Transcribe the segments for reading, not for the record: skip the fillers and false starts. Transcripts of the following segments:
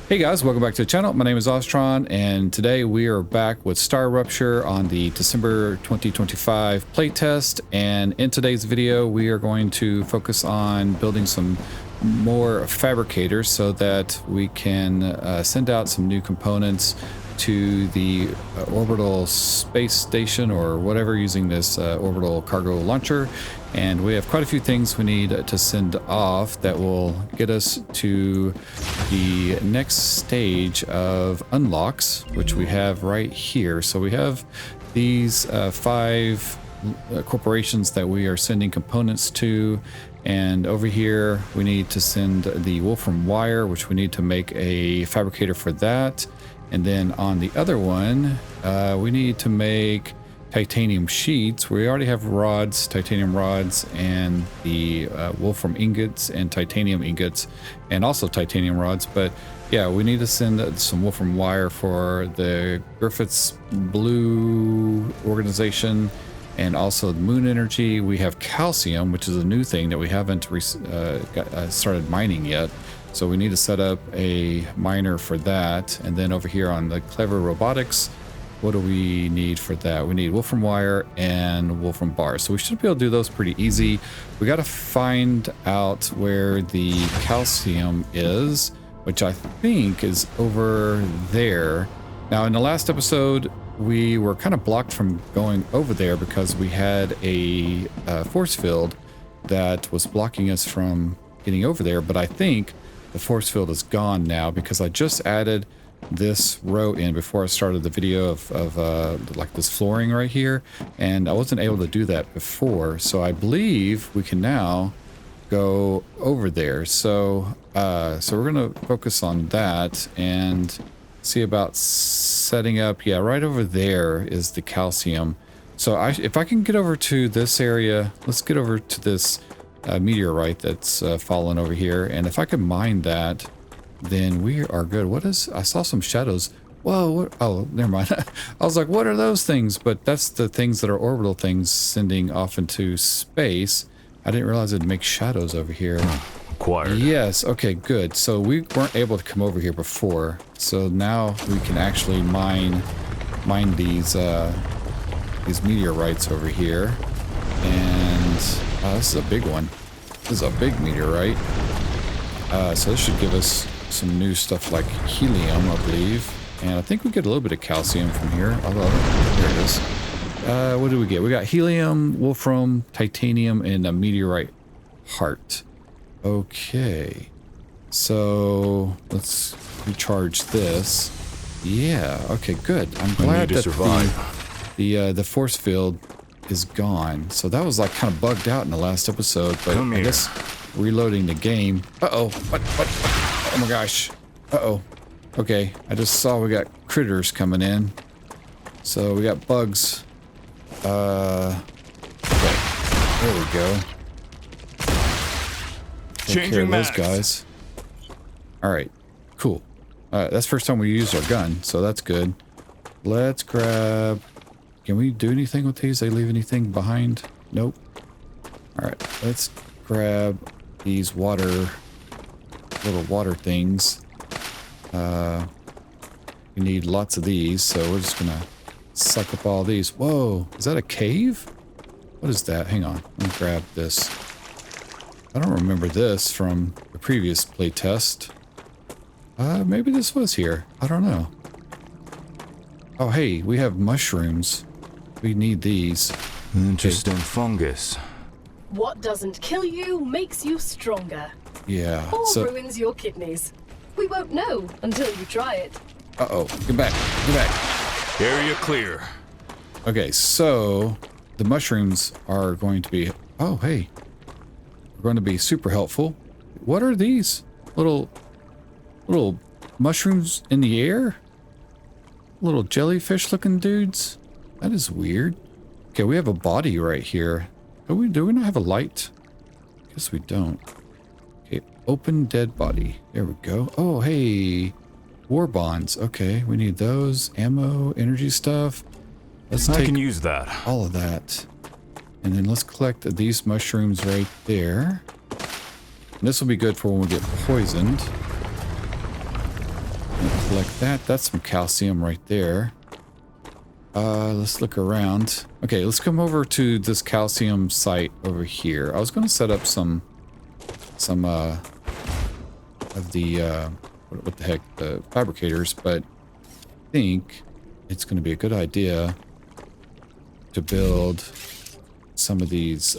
Hey guys, welcome back to the channel. My name is Ostron, and today we are back with StarRupture on the December 2025 playtest. And in today's video, we are going to focus on building some more fabricators so that we can send out some new components to the orbital space station or whatever using this orbital cargo launcher. And we have quite a few things we need to send off that will get us to the next stage of unlocks, which we have right here. So we have these five corporations that we are sending components to. And over here, we need to send the Wolfram wire, which we need to make a fabricator for that. And then on the other one, we need to make titanium sheets. We already have rods, titanium rods, and the Wolfram ingots and titanium ingots, and also titanium rods. But yeah, we need to send some Wolfram wire for the Griffiths Blue organization, and also the Moon Energy. We have calcium, which is a new thing that we haven't started mining yet. So we need to set up a miner for that. And then over here on the Clever Robotics, what do we need for that? We need Wolfram wire and Wolfram bars. So we should be able to do those pretty easy. We got to find out where the calcium is, which I think is over there. Now, in the last episode, we were kind of blocked from going over there because we had a force field that was blocking us from getting over there. But I think the force field is gone now because I just added this row in before I started the video of like this flooring right here, and I wasn't able to do that before. So I believe we can now go over there. So so we're gonna focus on that and see about setting up. Yeah, right over there is the calcium. So if I can get over to this area, let's get over to this meteorite that's fallen over here, and if I can mine that, then we are good. What is, I saw some shadows. Whoa, what, oh, never mind. I was like, what are those things? But that's the things that are orbital things sending off into space. I didn't realize it'd make shadows over here. Acquired. Yes, okay, good. So we weren't able to come over here before. So now we can actually mine these meteorites over here. And this is a big one. This is a big meteorite. So this should give us some new stuff like helium, I believe. And I think we get a little bit of calcium from here. Although, there it is. What did we get? We got helium, wolfram, titanium, and a meteorite heart. Okay. So let's recharge this. Yeah, okay, good. I'm glad that the force field is gone. So that was like kind of bugged out in the last episode, but I guess reloading the game. Uh-oh, what? Oh my gosh. Uh-oh. Okay, I just saw we got critters coming in. So we got bugs. Okay, there we go. Take care of those guys. Alright, cool. Alright, that's the first time we used our gun, so that's good. Let's grab... Can we do anything with these? They leave anything behind? Nope. Alright, let's grab these little water things. We need lots of these, so we're just gonna suck up all these. Whoa, is that a cave? What is that? Hang on, let me grab this. I don't remember this from the previous playtest. Maybe this was here. I don't know. Oh, hey, we have mushrooms. We need these. Interesting fungus. What doesn't kill you makes you stronger. Yeah. Or ruins your kidneys. We won't know until you try it. Uh-oh. Get back. Get back. Area clear. Okay, so the mushrooms are going to be... Oh, hey. We're going to be super helpful. What are these? Little mushrooms in the air? Little jellyfish looking dudes? That is weird. Okay, we have a body right here. Do we not have a light? Guess we don't. Okay, open dead body. There we go. Oh, hey. War bonds. Okay, we need those. Ammo, energy stuff. Let's take... I can use that. All of that. And then let's collect these mushrooms right there. And this will be good for when we get poisoned. collect that. That's some calcium right there. Let's look around. Okay, let's come over to this calcium site over here. I was going to set up some of the what the heck, the fabricators, but I think it's going to be a good idea to build some of these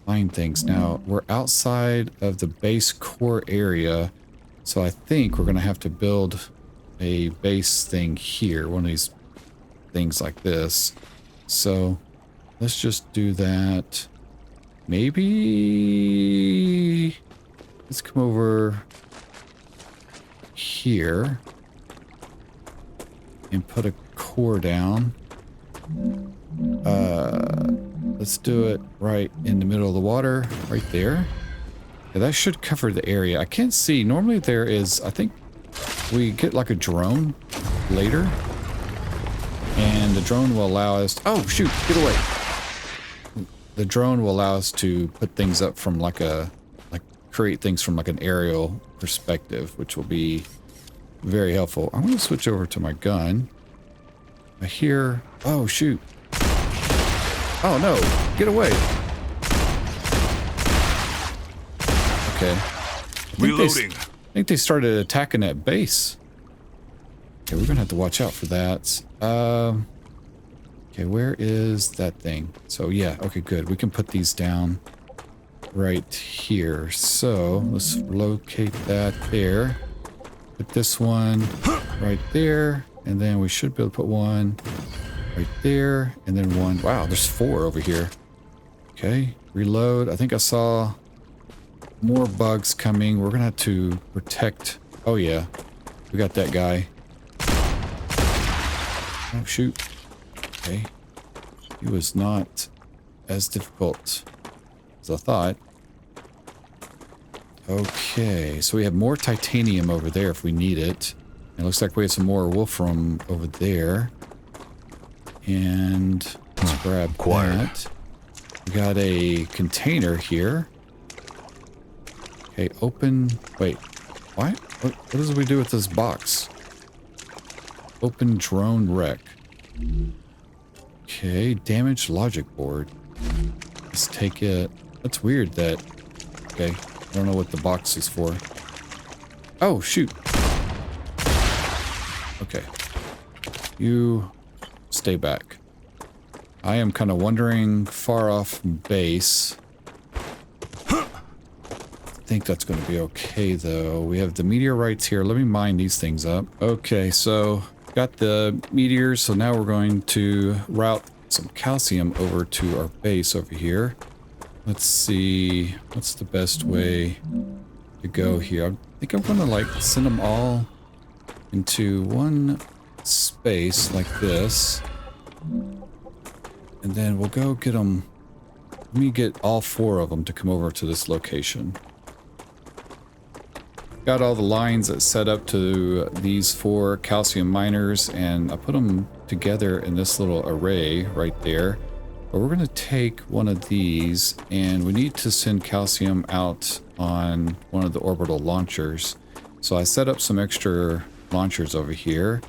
mine things. Now, we're outside of the base core area, so I think we're going to have to build a base thing here, one of these things like this. So let's just do that. Maybe let's come over here and put a core down. Let's do it right in the middle of the water, right there. Yeah, that should cover the area. I can't see. Normally there is, I think we get like a drone later, and the drone will allow us to, oh shoot, get away. The drone will allow us to put things up from create things from like an aerial perspective, which will be very helpful. I'm going to switch over to my gun. I hear, oh shoot. Oh no, get away. Okay. Reloading. I think they started attacking that base. Okay, we're gonna have to watch out for that. Okay, where is that thing? So yeah, okay, good. We can put these down right here. So let's locate that there. Put this one right there, and then we should be able to put one right there, and then one. Wow, there's 4 over here. Okay, reload. I think I saw more bugs coming. We're gonna have to protect. Oh yeah, we got that guy. Oh shoot. Okay, he was not as difficult as I thought. Okay, so we have more titanium over there if we need it. It looks like we have some more wolfram over there. And let's grab that. We got a container here. Okay, open. Wait, what? What does we do with this box? Open drone wreck. Okay, damaged logic board. Let's take it. That's weird that. Okay, I don't know what the box is for. Oh, shoot. Okay. You stay back. I am kind of wandering far off base. I think that's going to be okay, though. We have the meteorites here. Let me mine these things up. Okay, so got the meteors. So now we're going to route some calcium over to our base over here. Let's see. What's the best way to go here? I think I'm going to like send them all into one space like this. And then we'll go get them. Let me get all 4 of them to come over to this location. Got all the lines that set up to these 4 calcium miners, and I put them together in this little array right there. But we're going to take one of these, and we need to send calcium out on one of the orbital launchers. So I set up some extra launchers over here.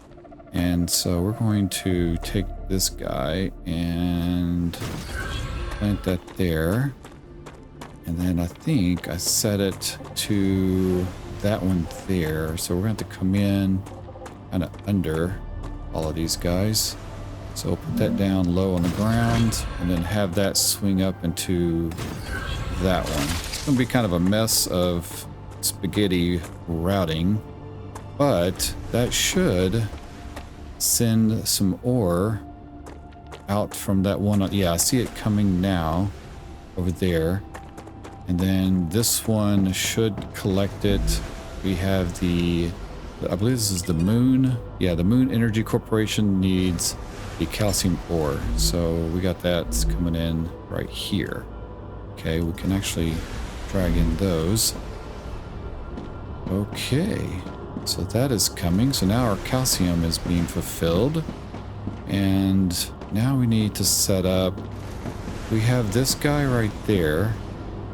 And so we're going to take this guy and plant that there. And then I think I set it to that one there. So we're going to have to come in kind of under all of these guys. So we'll put that down low on the ground and then have that swing up into that one. It's going to be kind of a mess of spaghetti routing, but that should send some ore out from that one. Yeah, I see it coming now over there. And then this one should collect it. We have the, I believe this is the moon. Yeah, the Moon Energy Corporation needs the calcium ore. So we got that coming in right here. Okay, we can actually drag in those. Okay, so that is coming. So now our calcium is being fulfilled. And now we need to set up, we have this guy right there.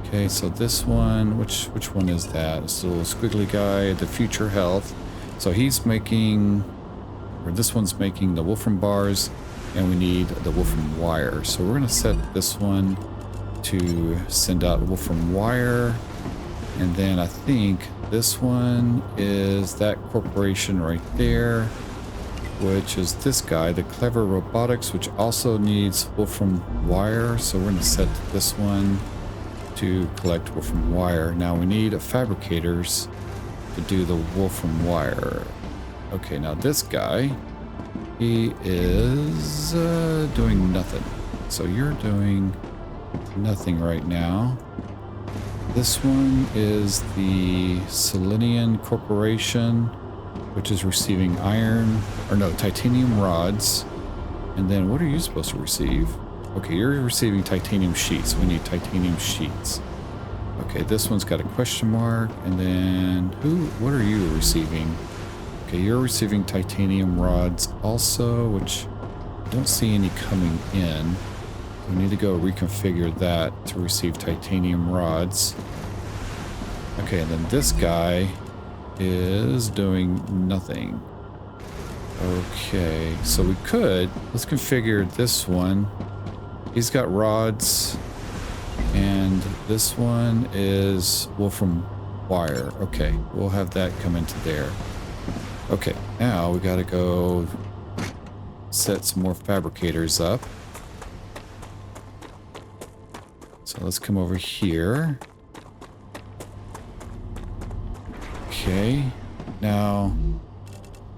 Okay, so this one, which one is that? It's the little squiggly guy, the future health. So he's making, or this one's making the wolfram bars, and we need the wolfram wire. So we're going to set this one to send out wolfram wire. And then I think this one is that corporation right there, which is this guy, the Clever Robotics, which also needs wolfram wire. So we're going to set this one to collect wolfram wire. Now we need fabricators to do the wolfram wire. Okay, now this guy, he is doing nothing. So you're doing nothing right now. This one is the Selenian Corporation, which is receiving titanium rods. And then what are you supposed to receive? Okay, you're receiving titanium sheets. We need titanium sheets. Okay, this one's got a question mark. And then what are you receiving? Okay, you're receiving titanium rods also, which I don't see any coming in. We need to go reconfigure that to receive titanium rods. Okay, and then this guy is doing nothing. Okay, so let's configure this one. He's got rods, and this one is wolfram wire. Okay, we'll have that come into there. Okay, now we gotta go set some more fabricators up. So let's come over here. Okay, now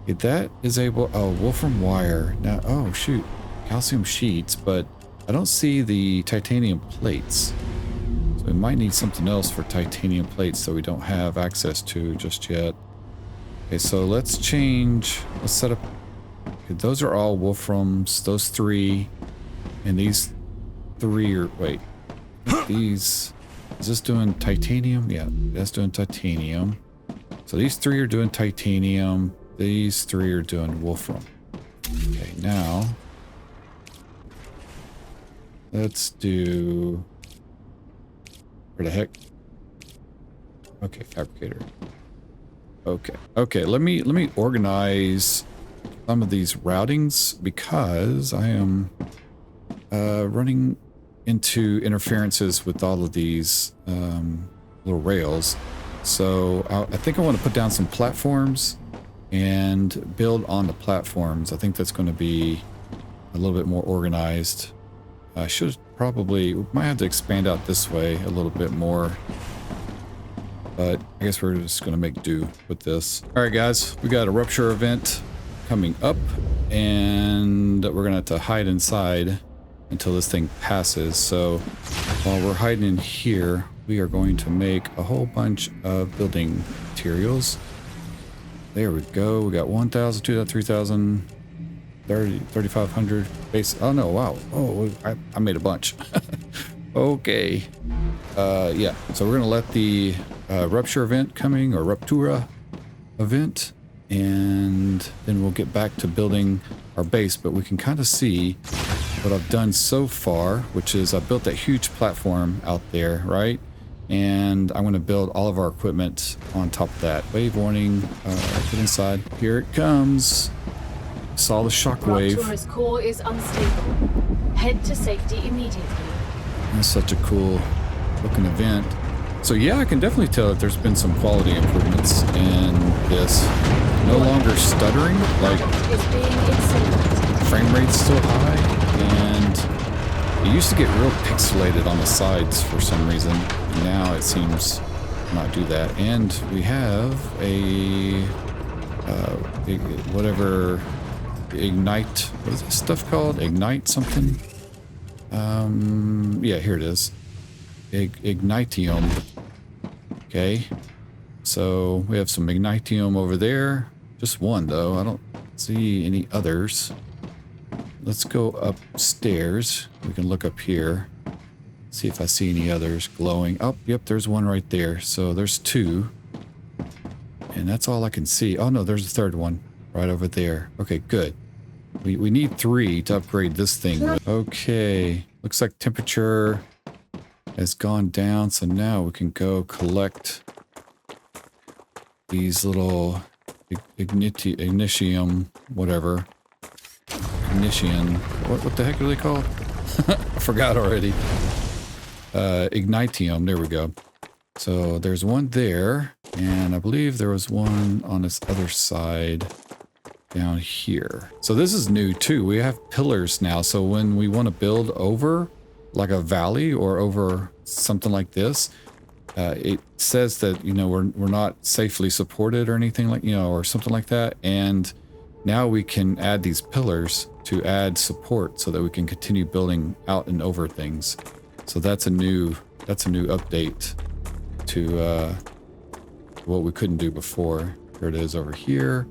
that is able, wolfram wire. Now, oh shoot, calcium sheets, but I don't see the titanium plates. So we might need something else for titanium plates that we don't have access to just yet. Okay, so let's set up, okay, those are all wolframs, those three, and these three are, wait, is this doing titanium? Yeah, that's doing titanium. So these three are doing titanium. These three are doing wolfram. Okay, now let's do, where the heck? Okay, fabricator. Okay, let me organize some of these routings because I am running into interferences with all of these little rails. So I think I want to put down some platforms and build on the platforms. I think that's going to be a little bit more organized. I might have to expand out this way a little bit more. But I guess we're just going to make do with this. All right, guys, we got a rupture event coming up, and we're going to have to hide inside until this thing passes. So while we're hiding in here, we are going to make a whole bunch of building materials. There we go. We got 1,000, 2,000, 3,000, 3,500 base. Oh no, wow. Oh, I made a bunch. Okay. Yeah, so we're gonna let the rupture event coming, or ruptura event, and then we'll get back to building our base. But we can kind of see what I've done so far, which is I built that huge platform out there, right? And I'm going to build all of our equipment on top of that. Wave warning, get inside. Here it comes. Saw the shockwave. Ruptura's core is unstable. Head to safety immediately. That's such a cool looking event. So yeah, I can definitely tell that there's been some quality improvements in this. No longer stuttering, like Is being incinerated. frame rate's still high, and it used to get real pixelated on the sides for some reason. Now it seems to not do that. And we have a whatever ignite, what is this stuff called? Ignite something? Yeah, here it is. Ignitium. Okay. So we have some ignitium over there. Just one though. I don't see any others. Let's go upstairs. We can look up here. See if I see any others glowing. Oh, yep, there's one right there. So there's two. And that's all I can see. Oh no, there's a third one right over there. Okay, good. We need 3 to upgrade this thing. Okay, looks like temperature has gone down. So now we can go collect these little Ignitium, whatever. Ignition. What the heck are they called? I forgot already. Ignitium. There we go. So there's one there, and I believe there was one on this other side down here. So this is new too. We have pillars now. So when we want to build over like a valley or over something like this, it says that, you know, we're not safely supported or anything like, you know, or something like that. And now we can add these pillars to add support so that we can continue building out and over things. So that's a new update to what we couldn't do before. Here it is over here.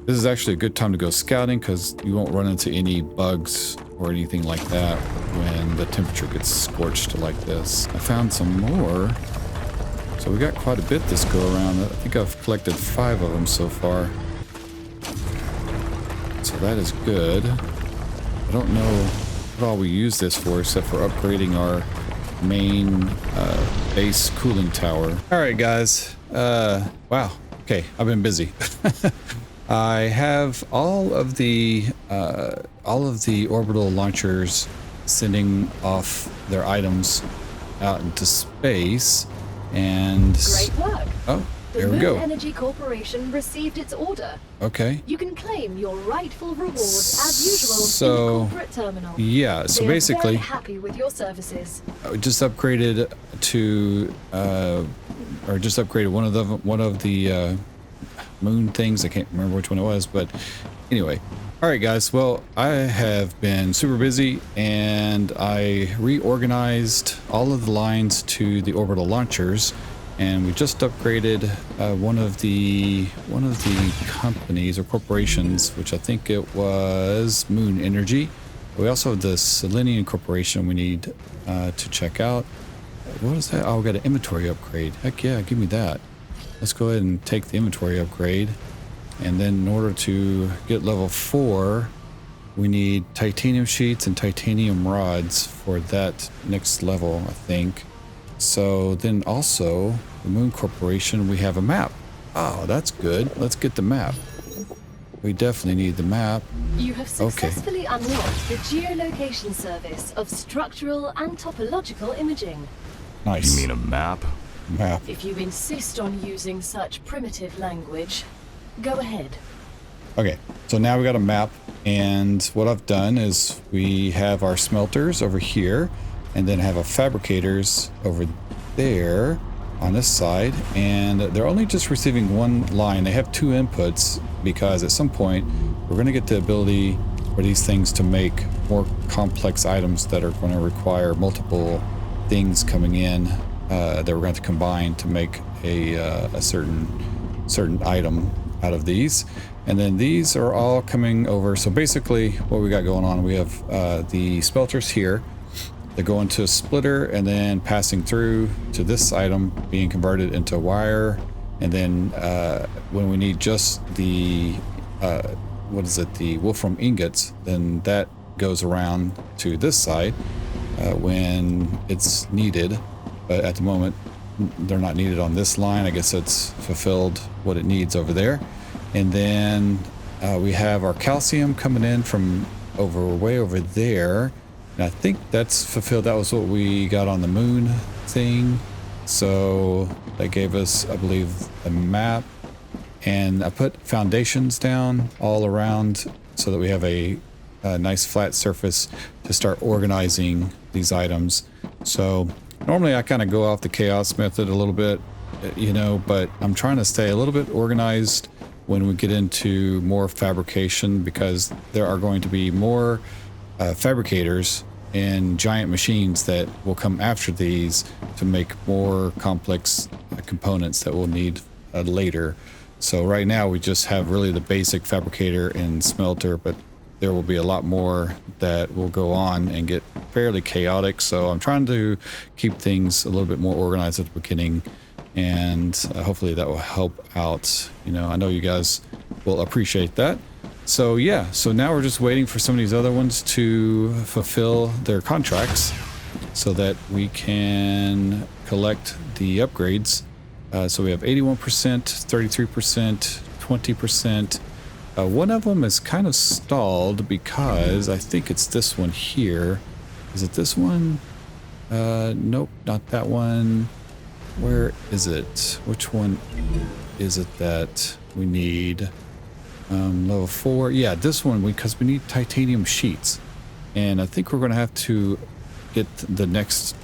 This is actually a good time to go scouting because you won't run into any bugs or anything like that when the temperature gets scorched like this. I found some more. So we got quite a bit this go around. I think I've collected 5 of them so far. So that is good. I don't know what all we use this for except for upgrading our main base cooling tower. All right, guys. Wow. Okay, I've been busy. I have all of the orbital launchers sending off their items out into space, and Great work. oh, The there we Moon go. Energy Corporation received its order. Okay. You can claim your rightful reward as usual So, in the corporate terminal. Yeah. So They are basically, very happy with your services. I just upgraded to or just upgraded one of the moon things. I can't remember which one it was, but anyway. All right, guys. Well, I have been super busy, and I reorganized all of the lines to the orbital launchers, and we just upgraded one of the companies or corporations, which I think it was Moon Energy. We also have the Selenium Corporation we need to check out. What is that? Oh, we got an inventory upgrade. Heck yeah, give me that. Let's go ahead and take the inventory upgrade. And then in order to get level 4, we need titanium sheets and titanium rods for that next level, I think. So then also, the Moon Corporation, we have a map. Oh, that's good. Let's get the map. We definitely need the map. You have successfully unlocked the geolocation service of structural and topological imaging. Nice. You mean a map? Map. If you insist on using such primitive language, go ahead. Okay, so now we got a map, and what I've done is we have our smelters over here, and then have our fabricators over there on this side, and they're only just receiving one line. They have 2 inputs because at some point we're going to get the ability for these things to make more complex items that are going to require multiple things coming in that we're going to combine to make a certain item out of these. And then these are all coming over. So basically what we got going on, we have the smelters here. They go into a splitter and then passing through to this item being converted into wire. And then when we need just the the wolfram ingots, then that goes around to this side when it's needed. But at the moment they're not needed on this line. I guess it's fulfilled what it needs over there. And then we have our calcium coming in from way over there. And I think that's fulfilled. That was what we got on the moon thing. So that gave us, I believe, a map. And I put foundations down all around so that we have a nice flat surface to start organizing these items. So normally I kind of go off the chaos method a little bit, you know, but I'm trying to stay a little bit organized when we get into more fabrication, because there are going to be more fabricators and giant machines that will come after these to make more complex components that we'll need later. So right now we just have really the basic fabricator and smelter, but there will be a lot more that will go on and get fairly chaotic. So I'm trying to keep things a little bit more organized at the beginning, and hopefully that will help out. You know, I know you guys will appreciate that. So yeah, so now we're just waiting for some of these other ones to fulfill their contracts so that we can collect the upgrades. So we have 81%, 33%, 20%. One of them is kind of stalled because I think it's this one here. Is it this one? Nope, not that one. Where is it? Which one is it that we need? Level 4. Yeah, this one, because we need titanium sheets. And I think we're going to have to get the next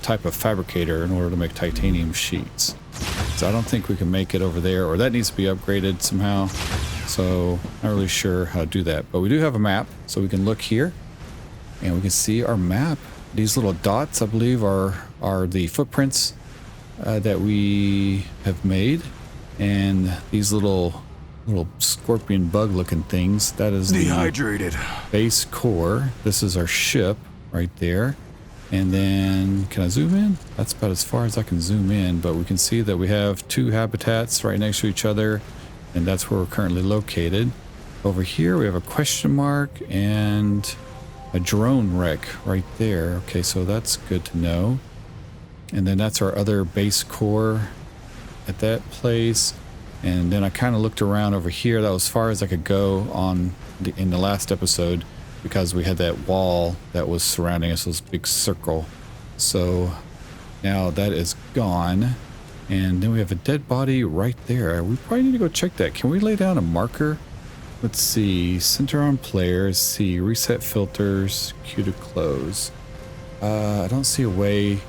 type of fabricator in order to make titanium sheets. So I don't think we can make it over there, or that needs to be upgraded somehow. So not really sure how to do that. But we do have a map, so we can look here. And we can see our map. These little dots, I believe, are the footprints that we have made. And these little scorpion bug looking things, that is Dehydrated. the base core. This is our ship right there. And then can I zoom in? That's about as far as I can zoom in, but we can see that we have 2 habitats right next to each other, and that's where we're currently located. Over here we have a question mark and a drone wreck right there. Okay, so that's good to know. And then that's our other base core at that place. And then I kind of looked around over here. That was as far as I could go in the last episode, because we had that wall that was surrounding us, this big circle. So now that is gone. And then we have a dead body right there. We probably need to go check that. Can we lay down a marker? Let's see. Center on players. See. Reset filters. Q to close. I don't see a way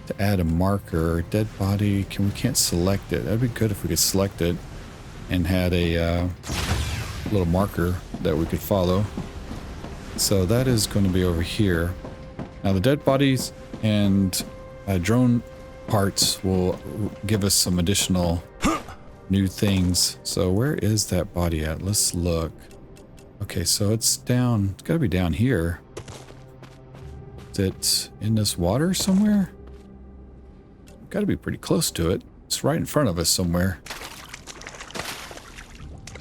to add a marker. Dead body. We can't select it. That'd be good if we could select it and had a little marker that we could follow. So that is going to be over here. Now the dead bodies and drone parts will give us some additional new things. So where is that body at? Let's look. Okay, so it's down. It's got to be down here. Is it in this water somewhere? Got to be pretty close to it. It's right in front of us somewhere.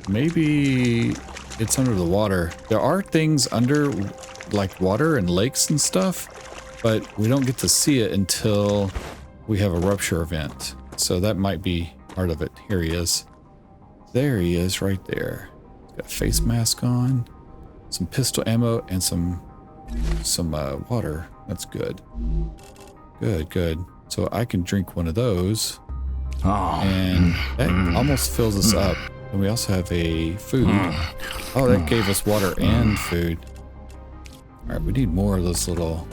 Maybe it's under the water. There are things under, like water and lakes and stuff, but we don't get to see it until we have a rupture event. So that might be part of it. Here he is. There he is right there. He's got a face mask on, some pistol ammo, and some water. That's good. Good. So I can drink one of those. And that almost fills us up. And we also have a food. Oh, that gave us water and food. All right, we need more of those little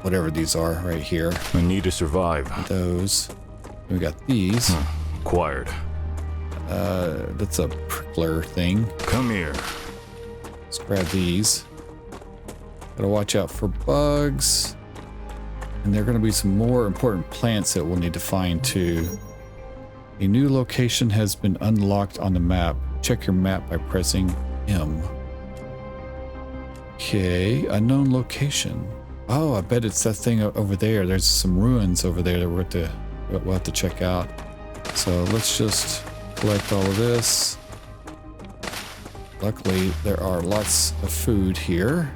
whatever these are right here. I need to survive. Those. And we got these. Acquired. That's a prickler thing. Come here. Let's grab these. Gotta watch out for bugs. And there are going to be some more important plants that we'll need to find too. A new location has been unlocked on the map. Check your map by pressing M. Okay, unknown location. Oh, I bet it's that thing over there. There's some ruins over there that we'll have to check out. So let's just collect all of this. Luckily, there are lots of food here.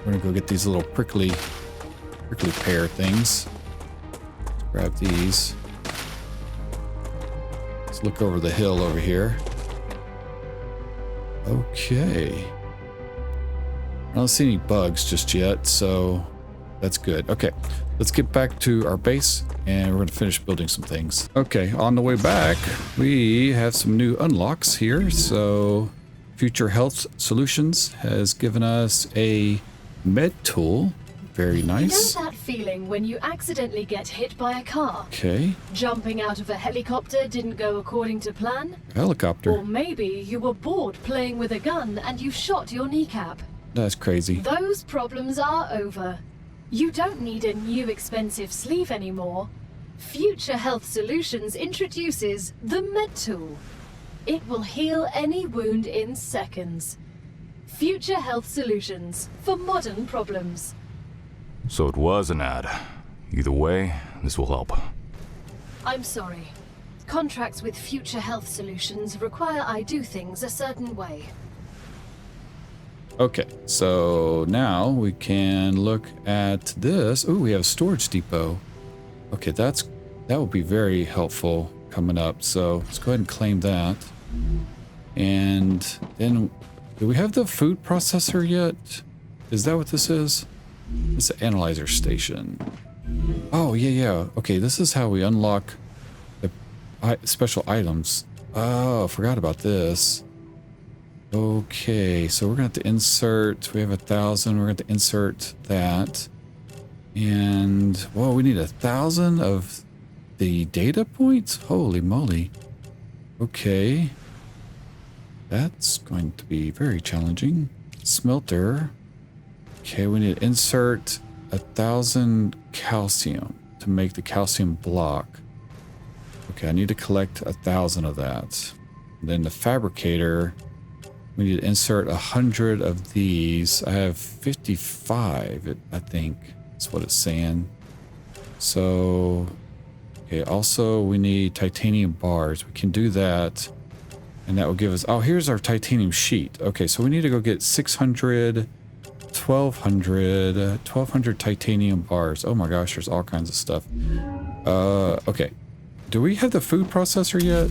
We're gonna go get these little prickly pear things. Let's grab these. Let's look over the hill over here. Okay. I don't see any bugs just yet, so that's good. Okay, let's get back to our base and we're gonna finish building some things. Okay, on the way back, we have some new unlocks here. So Future Health Solutions has given us a med tool. Very nice. You know that feeling when you accidentally get hit by a car? Okay. Jumping out of a helicopter didn't go according to plan? Helicopter. Or maybe you were bored playing with a gun and you shot your kneecap. That's crazy. Those problems are over. You don't need a new expensive sleeve anymore. Future Health Solutions introduces the Med Tool. It will heal any wound in seconds. Future Health Solutions for modern problems. So it was an ad. Either way, this will help. I'm sorry. Contracts with Future Health Solutions require I do things a certain way. Okay, so now we can look at this. Oh, we have a storage depot. Okay, that's That would be very helpful coming up. So let's go ahead and claim that. And then, do we have the food processor yet? Is that what this is? It's the analyzer station. Oh, yeah. Okay, this is how we unlock the special items. Oh, I forgot about this. Okay, so we're gonna have to insert, we have 1,000, we're gonna have to insert that. And, whoa, we need 1,000 of the data points? Holy moly. Okay. That's going to be very challenging. Smelter. Okay, we need to insert 1,000 calcium to make the calcium block. Okay, I need to collect 1,000 of that. And then the fabricator, we need to insert 100 of these. I have 55, I think. That's what it's saying. So, okay, also we need titanium bars. We can do that. And that will give us, oh, here's our titanium sheet. Okay, so we need to go get 600, 1,200 titanium bars. Oh my gosh, there's all kinds of stuff. Okay. Do we have the food processor yet?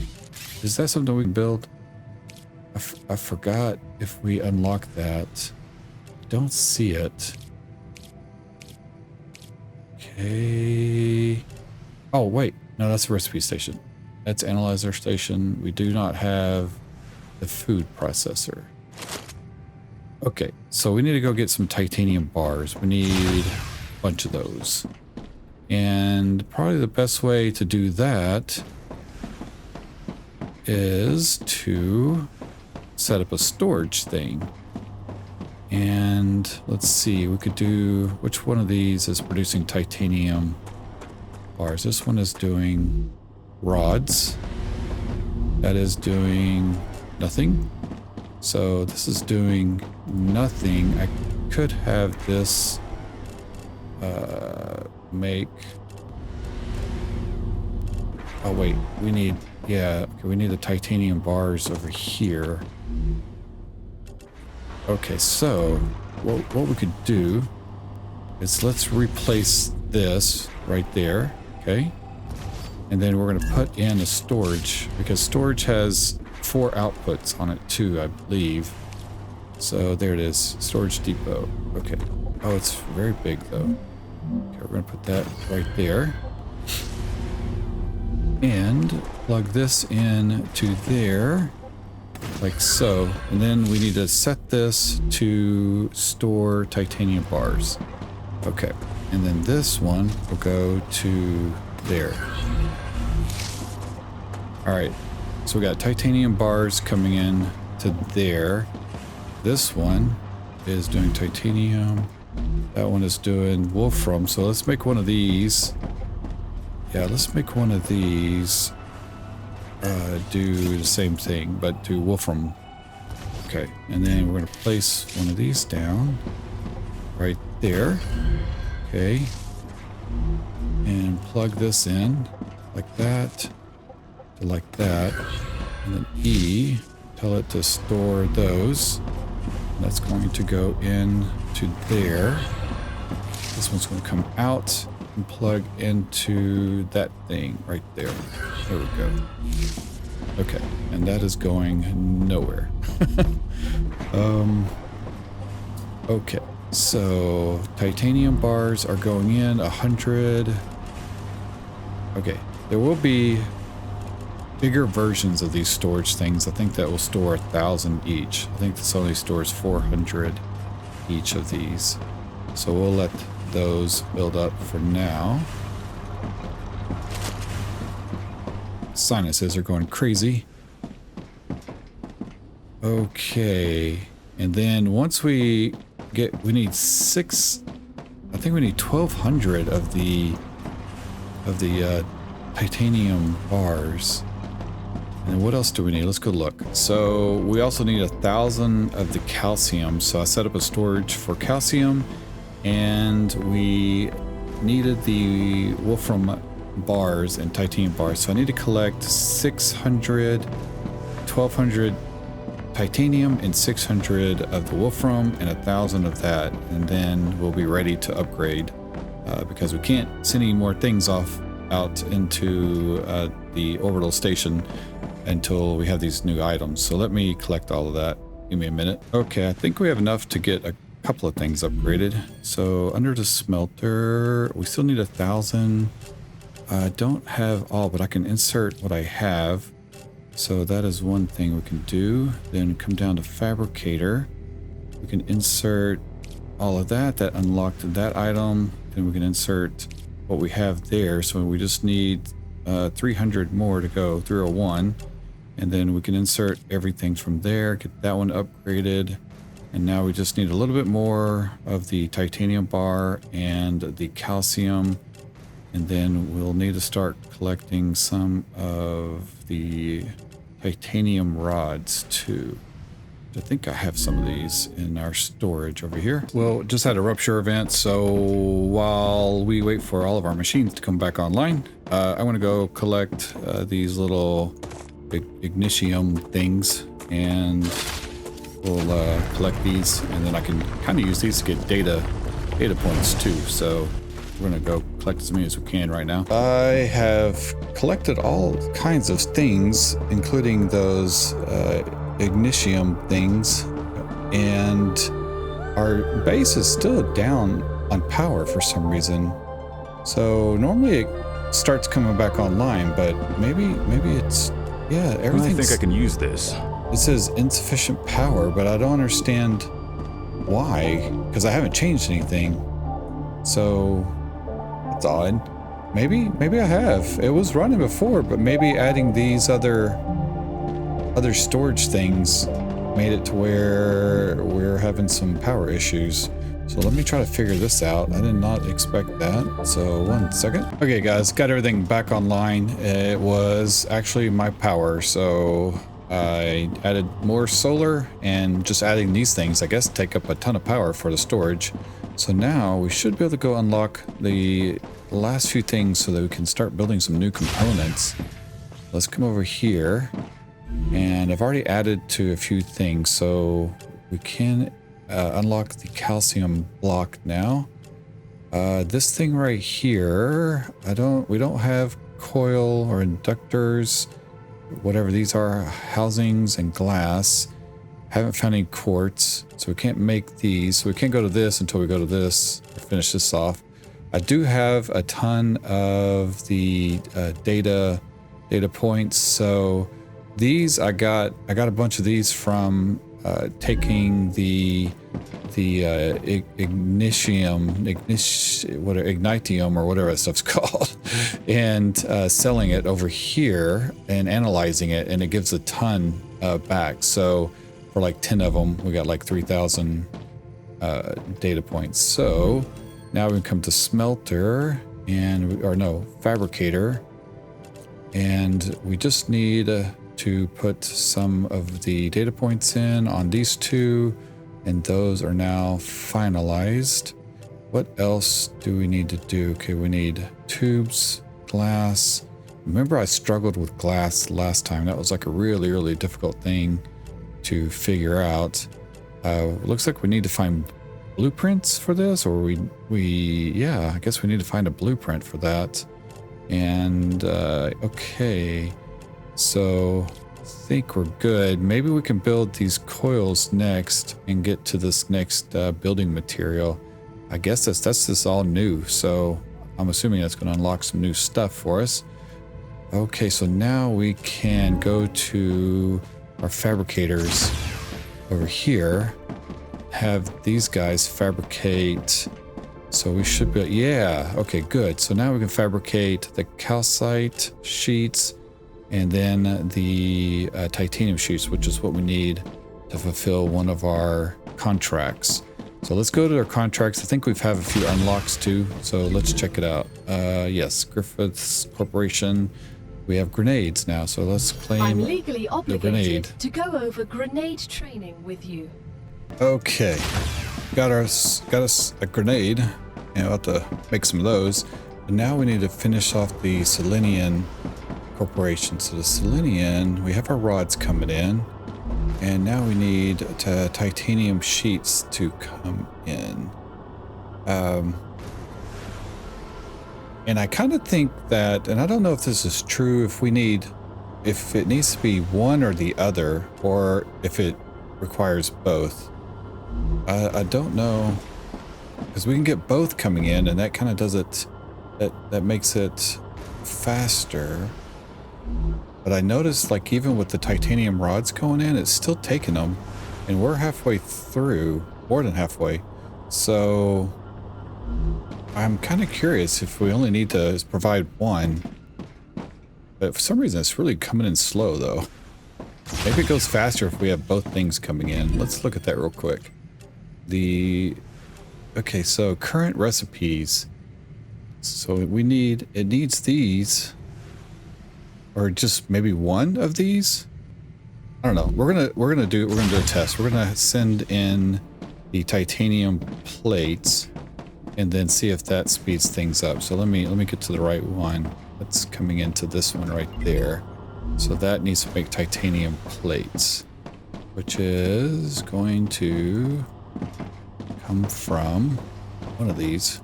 Is that something we can build? I forgot if we unlock that. Don't see it. Okay. Oh, wait. No, that's the recipe station. That's analyzer station. We do not have the food processor. Okay, so we need to go get some titanium bars. We need a bunch of those. And probably the best way to do that is to set up a storage thing. And let's see, we could do, which one of these is producing titanium bars? This one is doing rods. That is doing nothing. So this is doing nothing. I could have this make, oh wait, we need, yeah, okay, we need the titanium bars over here. Okay, so what we could do is let's replace this right there, okay? And then we're going to put in a storage, because storage has 4 outputs on it too, I believe. So there it is, storage depot. Okay. Oh, it's very big though. Okay, we're going to put that right there. And plug this in to there, like so. And then we need to set this to store titanium bars. Okay. And then this one will go to there. All right. So we got titanium bars coming in to there. This one is doing titanium. That one is doing wolfram. So let's make one of these. Yeah, let's make one of these do the same thing, but do wolfram. Okay, and then we're going to place one of these down right there. Okay. And plug this in like that. Like that, and then E, tell it to store those. That's going to go in to there. This one's going to come out and plug into that thing right there. There we go. Okay, and that is going nowhere. Okay, so titanium bars are going in 100. Okay, there will be bigger versions of these storage things. I think that will store 1,000 each. I think this only stores 400 each of these. So we'll let those build up for now. Sinuses are going crazy. Okay. And then once we get, we need 6, I think we need 1,200 of the titanium bars. And what else do we need? Let's go look. So we also need 1,000 of the calcium. So I set up a storage for calcium, and we needed the wolfram bars and titanium bars. So I need to collect 600, 1,200 titanium and 600 of the wolfram and 1,000 of that. And then we'll be ready to upgrade because we can't send any more things off out into the orbital station until we have these new items. So let me collect all of that. Give me a minute. Okay, I think we have enough to get a couple of things upgraded. So under the smelter, we still need 1,000. I don't have all, but I can insert what I have. So that is one thing we can do. Then come down to fabricator. We can insert all of that. That unlocked that item. Then we can insert what we have there. So we just need 300 more to go, 301. And then we can insert everything from there, get that one upgraded. And now we just need a little bit more of the titanium bar and the calcium. And then we'll need to start collecting some of the titanium rods too. I think I have some of these in our storage over here. Well, just had a rupture event, so while we wait for all of our machines to come back online, I want to go collect these little ignitium things, and we'll collect these, and then I can kind of use these to get data points too. So we're gonna go collect as many as we can right now. I have collected all kinds of things, including those ignitium things, and our base is still down on power for some reason. So normally it starts coming back online, but maybe it's, yeah, everything. I think I can use this. It says insufficient power, but I don't understand why, because I haven't changed anything. So that's odd. Maybe I have. It was running before, but maybe adding these other storage things made it to where we're having some power issues. So let me try to figure this out. I did not expect that. So 1 second. Okay guys, got everything back online. It was actually my power. So I added more solar, and just adding these things, I guess, take up a ton of power for the storage. So now we should be able to go unlock the last few things so that we can start building some new components. Let's come over here, and I've already added to a few things, so we can unlock the calcium block now. This thing right here, we don't have coil or inductors, whatever these are, housings and glass. Haven't found any quartz, so we can't make these. So we can't go to this until we go to this or finish this off. I do have a ton of the data points. So these I got a bunch of these from taking the ignitium or whatever that stuff's called, and selling it over here and analyzing it, and it gives a ton back. So for like 10 of them, we got like 3,000 data points. So now we can come to smelter fabricator, and we just need to put some of the data points in on these two, and those are now finalized. What else do we need to do? Okay, we need tubes, glass. Remember, I struggled with glass last time. That was like a really, really difficult thing to figure out. Looks like we need to find blueprints for this, or yeah, I guess we need to find a blueprint for that. And okay, so I think we're good. Maybe we can build these coils next and get to this next building material. I guess that's just all new, so I'm assuming that's going to unlock some new stuff for us. Okay, so now we can go to our fabricators over here, have these guys fabricate. So we should be, yeah, okay, good. So now we can fabricate the calcite sheets and then the titanium sheets, which is what we need to fulfill one of our contracts. So let's go to our contracts. I think we have a few unlocks too, so let's check it out. Yes, Griffiths Corporation. We have grenades now, so let's claim I'm legally the obligated grenade. to go over grenade training with you. Okay, got us a grenade, and we'll have to make some of those. But now we need to finish off the Selenian Corporation. So the Selenian, we have our rods coming in, and now we need titanium sheets to come in. And I kind of think that, and I don't know if this is true, if it needs to be one or the other, or if it requires both. I don't know, because we can get both coming in, and that kind of does it, that makes it faster. But I noticed, like, even with the titanium rods going in, it's still taking them, and we're halfway through, more than halfway. So I'm kind of curious if we only need to provide one. But for some reason, it's really coming in slow, though. Maybe it goes faster if we have both things coming in. Let's look at that real quick. Okay, so current recipes. So it needs these, or just maybe one of these. I don't know. We're gonna do a test. We're gonna send in the titanium plates, and then see if that speeds things up. So let me get to the right one. That's coming into this one right there. So that needs to make titanium plates, which is going to come from one of these.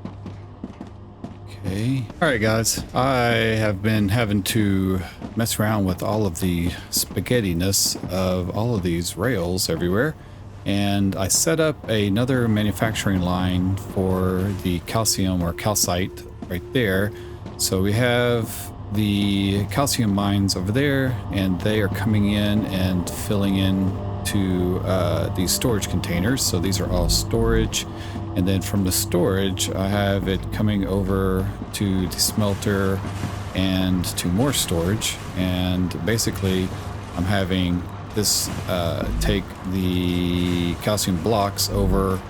Okay. All right, guys. I have been having to mess around with all of the spaghetti-ness of all of these rails everywhere. And I set up another manufacturing line for the calcium or calcite right there. So we have the calcium mines over there, and they are coming in and filling in to these storage containers. So these are all storage. And then from the storage, I have it coming over to the smelter and to more storage. And basically, I'm having this take the calcium blocks over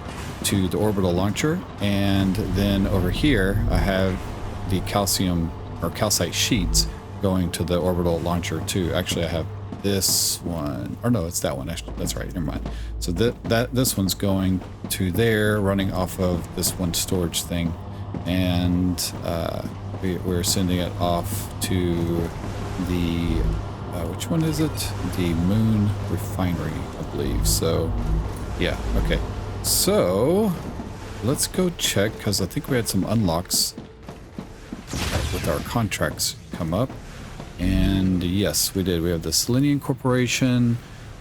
to the orbital launcher, and then over here I have the calcium or calcite sheets going to the orbital launcher too. Actually, I have this one, or no, it's that one. Actually, that's right. Never mind. So this one's going to there, running off of this one storage thing, and we're sending it off to the which one is it? The Moon Refinery, I believe. So, yeah, okay. So, let's go check, because I think we had some unlocks with our contracts come up. And yes, we did. We have the Selenium Corporation,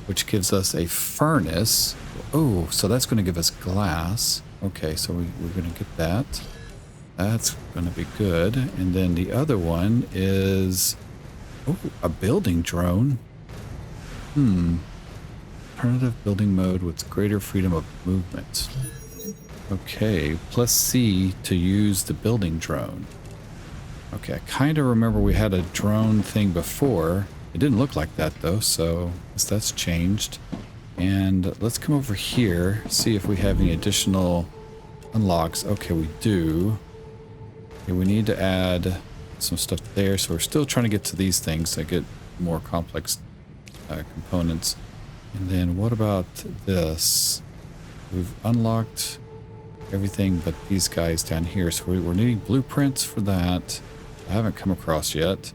which gives us a furnace. Oh, so that's going to give us glass. Okay, so we're going to get that. That's going to be good. And then the other one is... oh, a building drone. Alternative building mode with greater freedom of movement. Okay, plus C to use the building drone. Okay, I kind of remember we had a drone thing before. It didn't look like that though, so I guess that's changed. And let's come over here, see if we have any additional unlocks. Okay, we do. Okay, we need to add some stuff there, so we're still trying to get to these things that get more complex components. And then what about this? We've unlocked everything but these guys down here, so we're needing blueprints for that. I haven't come across yet.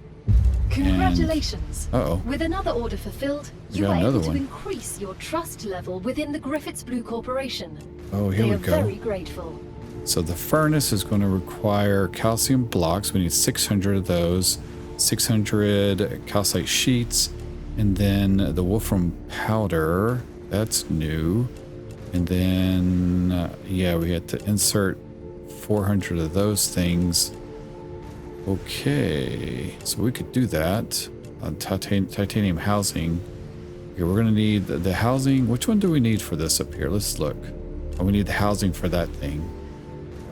Congratulations. Uh-oh. With another order fulfilled, you are able to increase your trust level within the Griffiths Blue Corporation. Oh, here we go. They are very grateful. So the furnace is going to require calcium blocks. We need 600 of those, 600 calcite sheets, and then the wolfram powder. That's new. And then, yeah, we had to insert 400 of those things. Okay, so we could do that. Titanium housing. Okay, we're going to need the housing. Which one do we need for this up here? Let's look. Oh, we need the housing for that thing.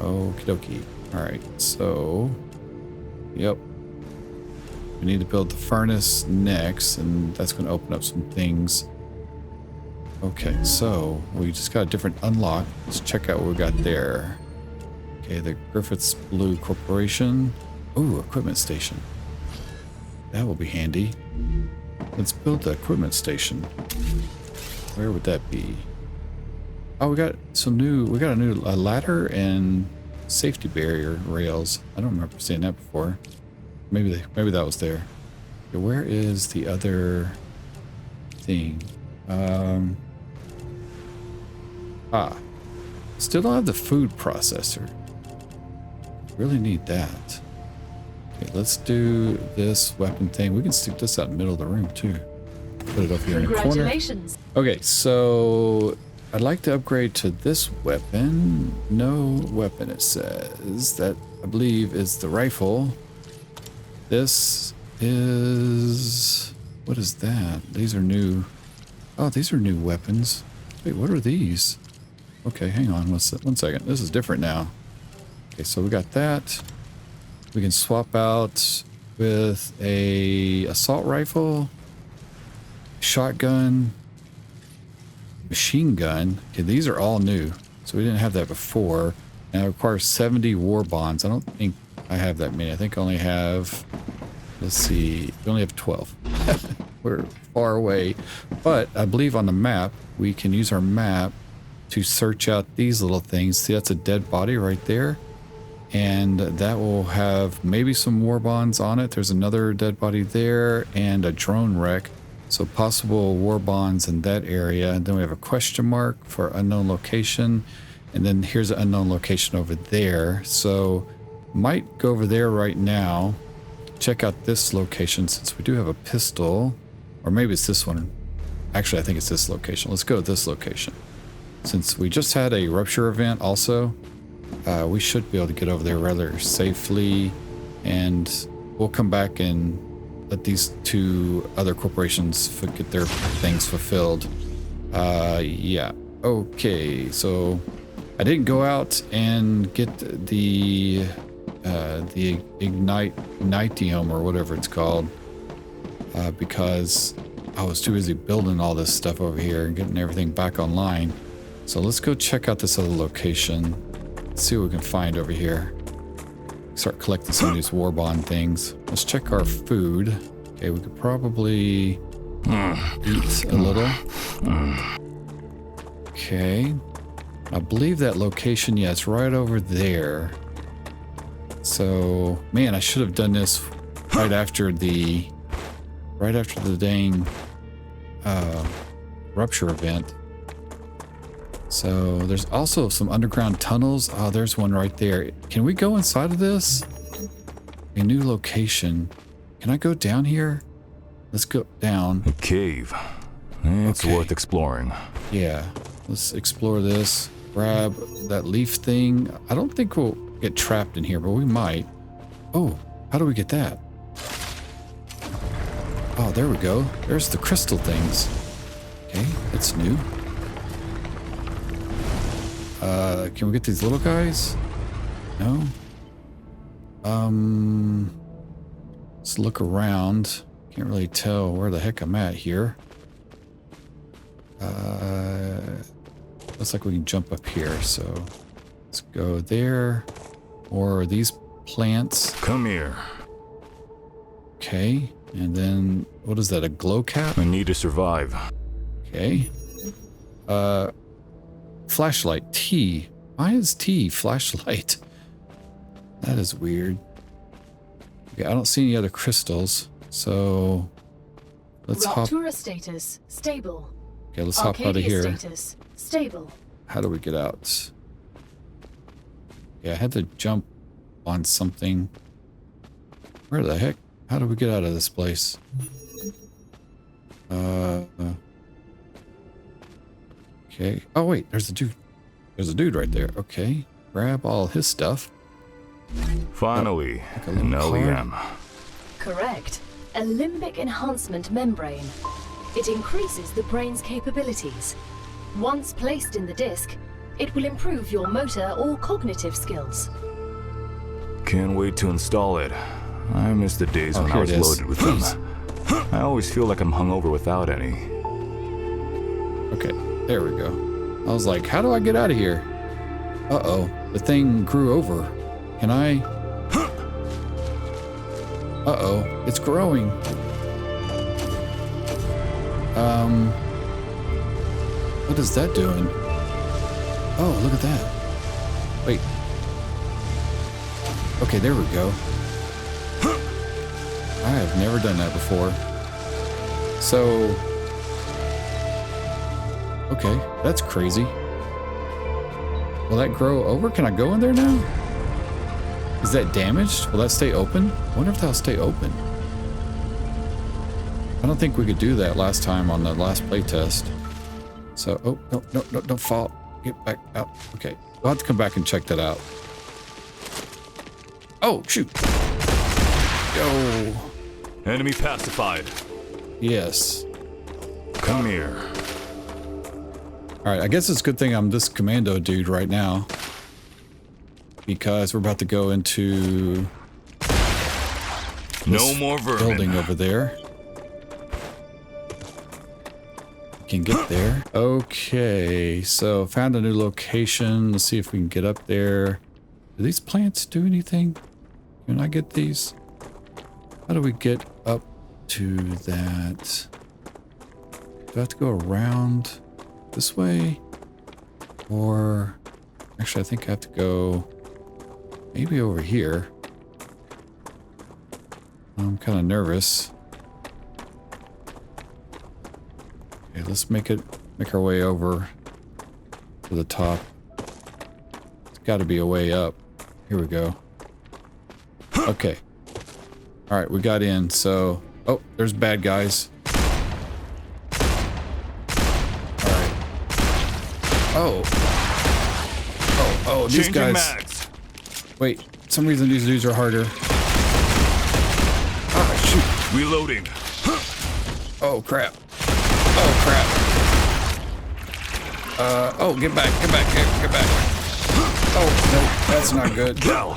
Okie dokie. Alright, so... yep. We need to build the furnace next, and that's going to open up some things. Okay, so we just got a different unlock. Let's check out what we got there. Okay, the Griffiths Blue Corporation. Ooh, equipment station. That will be handy. Let's build the equipment station. Where would that be? Oh, we got a new ladder and safety barrier rails. I don't remember seeing that before. Maybe that was there. Okay, where is the other thing? Still don't have the food processor. Really need that. Okay, let's do this weapon thing. We can stick this out in the middle of the room too. Put it up here in the corner. Congratulations. Okay, so I'd like to upgrade to this weapon. No weapon, it says. That, I believe, is the rifle. This is... What is that? These are new. Oh, these are new weapons. Wait, what are these? Okay, hang on one second. This is different now. Okay, so we got that. We can swap out with a assault rifle, shotgun, machine gun. Okay, these are all new. So we didn't have that before. And it requires 70 war bonds. I don't think I have that many. I think I only have, let's see, we only have 12. We're far away. But I believe on the map, we can use our map to search out these little things. See, that's a dead body right there. And that will have maybe some war bonds on it. There's another dead body there and a drone wreck. So possible war bonds in that area. And then we have a question mark for unknown location. And then here's an unknown location over there. So might go over there right now. Check out this location since we do have a pistol. Or maybe it's this one. Actually, I think it's this location. Let's go to this location. Since we just had a rupture event also, we should be able to get over there rather safely. And we'll come back and let these two other corporations get their things fulfilled. Yeah. Okay, so I didn't go out and get the ignitium or whatever it's called because I was too busy building all this stuff over here and getting everything back online. So let's go check out this other location. Let's see what we can find over here. Start collecting some of these war bond things. Let's check our food. Okay, we could probably eat a little. Okay. I believe that location, yeah, it's right over there. So, man, I should have done this right after the dang rupture event. So there's also some underground tunnels. Oh, there's one right there. Can we go inside of this? A new location. Can I go down here? Let's go down. A cave. It's worth exploring. Yeah. Let's explore this. Grab that leaf thing. I don't think we'll get trapped in here, but we might. Oh, how do we get that? Oh, there we go. There's the crystal things. Okay, that's new. Can we get these little guys? No? Let's look around. Can't really tell where the heck I'm at here. Looks like we can jump up here, so let's go there. Or these plants. Come here. Okay, and then what is that, a glow cap? I need to survive. Okay. Flashlight, T. Why is T flashlight? That is weird. Okay, I don't see any other crystals, so let's hop. Raptura status stable. Okay, let's hop out of here. Status stable. How do we get out? Yeah, I had to jump on something. Where the heck? How do we get out of this place? Okay. Oh wait, there's a dude. There's a dude right there. Okay. Grab all his stuff. Finally, like a an little LEM. Correct. A limbic enhancement membrane. It increases the brain's capabilities. Once placed in the disc, it will improve your motor or cognitive skills. Can't wait to install it. I miss the days when I was loaded with them. I always feel like I'm hungover without any. Okay, there we go. I was like, how do I get out of here? Uh-oh, the thing grew over. Can I? Uh-oh, it's growing. What is that doing? Oh, look at that. Wait. Okay, there we go. I have never done that before. So, okay, that's crazy. Will that grow over? Can I go in there now? Is that damaged? Will that stay open? I wonder if that'll stay open. I don't think we could do that last time on the last playtest. So, oh, no, no, no, don't fall. Get back out. Okay, we'll have to come back and check that out. Oh, shoot. Yo. Enemy pacified. Yes. Come here. All right, I guess it's a good thing I'm this commando dude right now, because we're about to go into no more vermin. Building over there. Can get there. Okay, so found a new location. Let's see if we can get up there. Do these plants do anything? Can I get these? How do we get up to that? Do I have to go around this way? Or actually, I think I have to go maybe over here. I'm kind of nervous. Okay, let's make our way over to the top. It's got to be a way up. Here we go. Okay. All right, we got in. So, oh, there's bad guys. All right. Oh. Oh, these Changing guys. mags. Wait, for some reason these dudes are harder. Ah, shoot. Reloading. Oh, crap. Oh, crap. Oh, get back. Oh, no, that's not good. Gal.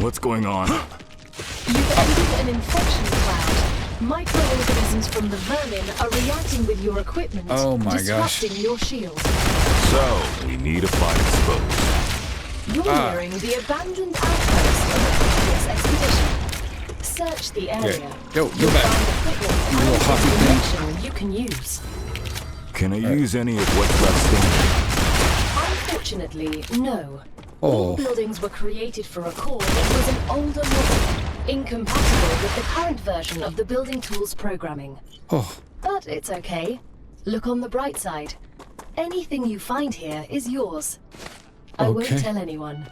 What's going on? You've entered an infection cloud. Microorganisms from the vermin are reacting with your equipment, Oh my gosh. disrupting your shield. So, we need a fight exposed. You're nearing the abandoned outpost of a previous expedition. Search the area. Okay, go You'll back. find equipment You little and hoppy thing. information you can use. Can I use any of what's left standing? Unfortunately, no. Oh. All buildings were created for a core that was an older model, incompatible with the current version of the building tools programming. Oh, But it's okay. Look on the bright side. Anything you find here is yours. I won't Okay. tell anyone.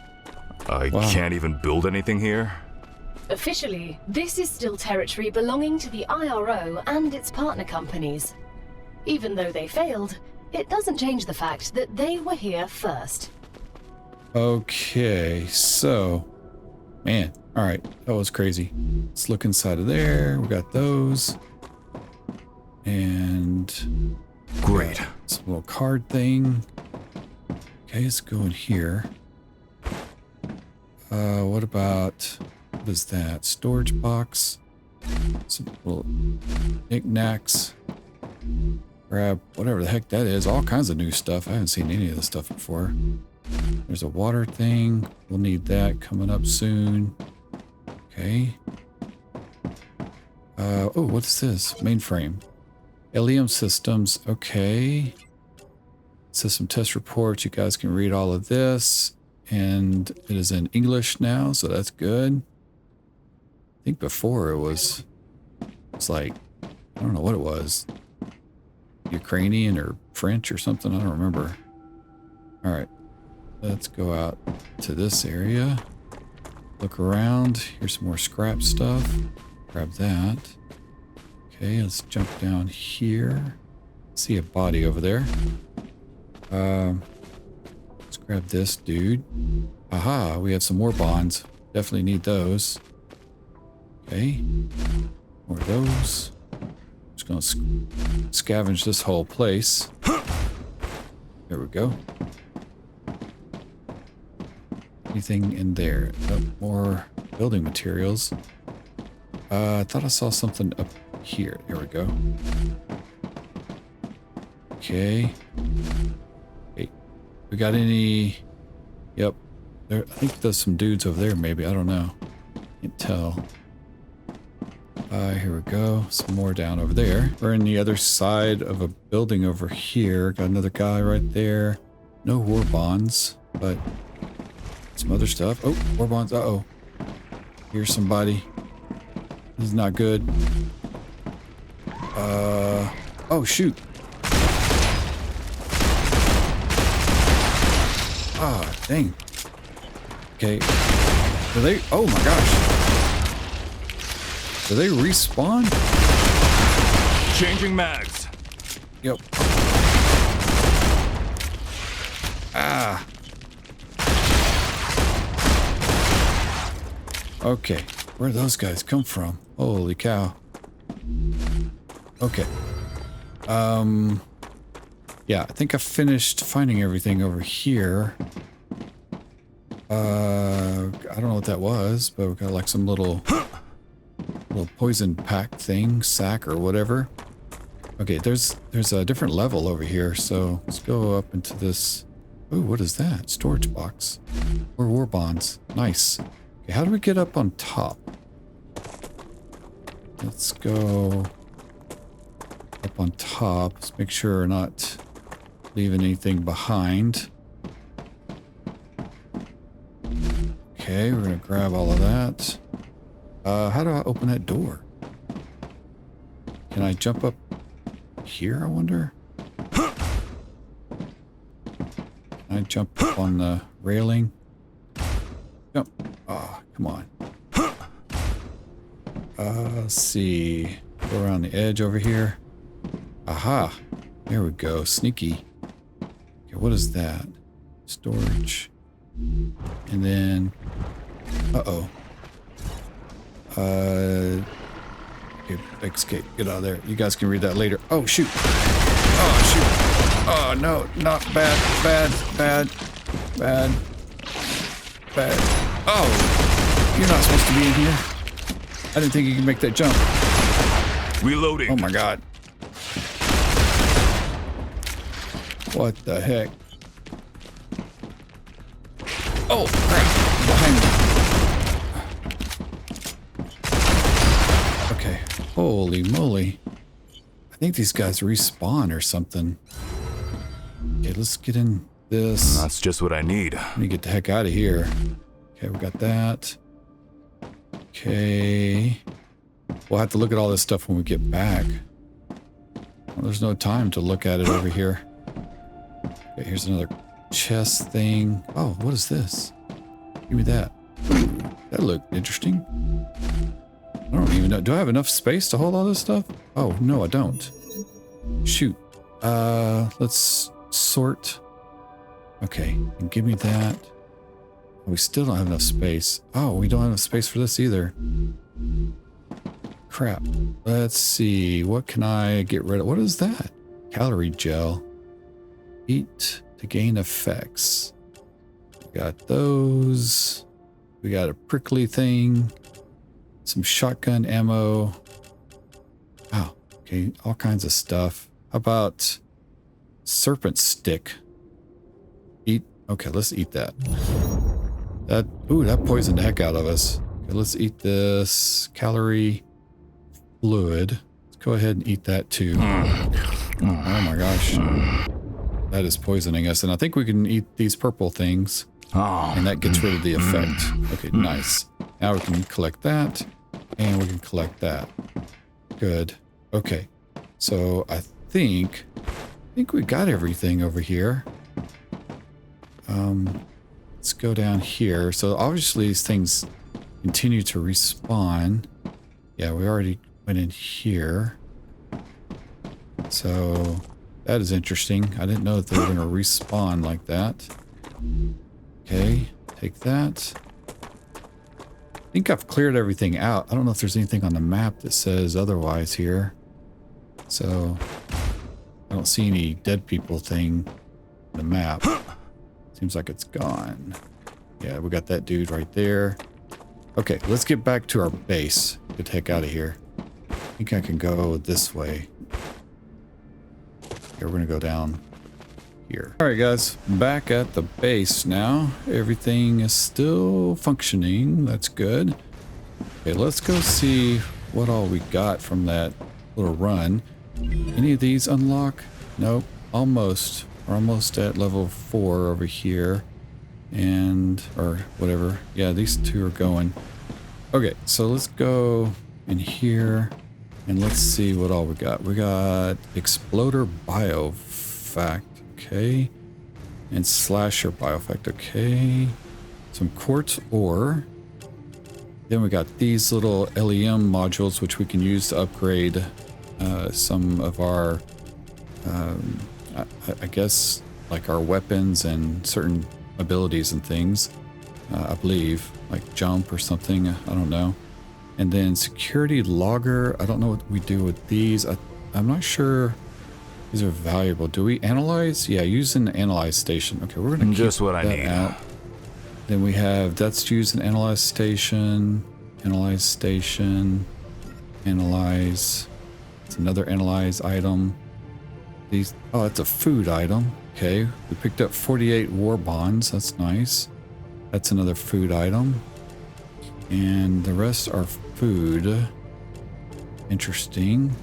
I Wow. can't even build anything here? Officially, this is still territory belonging to the IRO and its partner companies. Even though they failed, it doesn't change the fact that they were here first. okay. So, man. All right. That was crazy. Let's look inside of there. We got those. And Great. some little card thing. Okay, let's go in here. What about, what is that? Storage box. Some little knickknacks. Grab whatever the heck that is. All kinds of new stuff. I haven't seen any of this stuff before. There's a water thing. We'll need that coming up soon. Okay. Oh, what is this? Mainframe. Helium systems. Okay. System test reports. You guys can read all of this. And it is in English now, so that's good. I think before it's like, I don't know what it was. Ukrainian or French or something. I don't remember. All right. Let's go out to this area. Look around. Here's some more scrap stuff. Grab that. Okay, let's jump down here. See a body over there. Let's grab this dude. Aha, we have some more bonds. Definitely need those. Okay. More of those. Just gonna scavenge this whole place. There we go. Anything in there? Nope, more building materials. I thought I saw something up here. Here we go. Okay. Hey, we got any? Yep. There. I think there's some dudes over there. Maybe, I don't know. Can't tell. Here we go. Some more down over there. We're in the other side of a building over here. Got another guy right there. No war bonds, but some other stuff. Oh, war bonds. Uh-oh. Here's somebody. This is not good. Oh, shoot. Ah, dang. Okay. Do they? Oh my gosh. Do they respawn? Changing mags. Yep. Ah. Okay. Where do those guys come from? Holy cow. Okay. Yeah, I think I finished finding everything over here. I don't know what that was, but we've got like some little poison pack thing, sack or whatever. Okay, there's a different level over here, so let's go up into this. Ooh, what is that? Storage box. Or war bonds. Nice. Okay, how do we get up on top? Let's go up on top. Let's make sure we're not leaving anything behind. Okay, we're gonna grab all of that. How do I open that door? Can I jump up here, I wonder? Can I jump up on the railing? Jump. Oh, come on. Let's see. Go around the edge over here. Aha. There we go. Sneaky. Okay, what is that? Storage. And then... Uh-oh. Okay, escape. Get out of there. You guys can read that later. Oh, shoot. Oh, shoot. Oh, no. Not bad. Bad. Bad. Bad. Bad. Oh. You're not supposed to be in here. I didn't think you could make that jump. Reloading. Oh, my God. What the heck? Oh, crap. Behind me. Okay. Holy moly. I think these guys respawn or something. Okay, let's get in this. That's just what I need. Let me get the heck out of here. Okay, we got that. Okay. We'll have to look at all this stuff when we get back. Well, there's no time to look at it over here. Okay, here's another chest thing. Oh, what is this? Give me that. Ooh, that looked interesting. I don't even know. Do I have enough space to hold all this stuff? Oh, no, I don't. Shoot. Let's sort. Okay, and give me that. We still don't have enough space. Oh, we don't have enough space for this either. Crap. Let's see. What can I get rid of? What is that? Calorie gel. Eat to gain effects. We got those. We got a prickly thing. Some shotgun ammo. Wow. Okay, all kinds of stuff. How about serpent stick? Eat. Okay, let's eat that. That poisoned the heck out of us. Okay, let's eat this calorie fluid. Let's go ahead and eat that too. Oh my gosh. That is poisoning us. And I think we can eat these purple things. And that gets rid of the effect. Okay, nice. Now we can collect that. And we can collect that. Good. Okay. So I think we got everything over here. Let's go down here. So obviously these things continue to respawn. Yeah, we already went in here. So that is interesting. I didn't know that they were going to respawn like that. Okay, take that. I think I've cleared everything out. I don't know if there's anything on the map that says otherwise here. So I don't see any dead people thing on the map. Seems like it's gone. Yeah, we got that dude right there. Okay, let's get back to our base. Get the heck out of here. I think I can go this way. Okay, we're gonna go down here. All right, guys, back at the base now. Everything is still functioning. That's good. Okay, let's go see what all we got from that little run. Any of these unlock? Nope. Almost. We're almost at level 4 over here. And, or whatever. Yeah, these two are going. Okay, so let's go in here. And let's see what all we got. We got Exploder Biofact. Okay. And Slasher Biofact. Okay. Some quartz ore. Then we got these little LEM modules, which we can use to upgrade some of our, I guess, like our weapons and certain abilities and things. I believe, like jump or something. I don't know. And then security logger. I don't know what we do with these. I'm not sure. These are valuable. Do we analyze? Yeah, use an analyze station. Okay, we're gonna keep just what I that need. out. Then we have that's use an analyze station. Analyze station. Analyze. It's another analyze item. These. Oh, that's a food item. Okay, we picked up 48 war bonds. That's nice. That's another food item. And the rest are food. Interesting.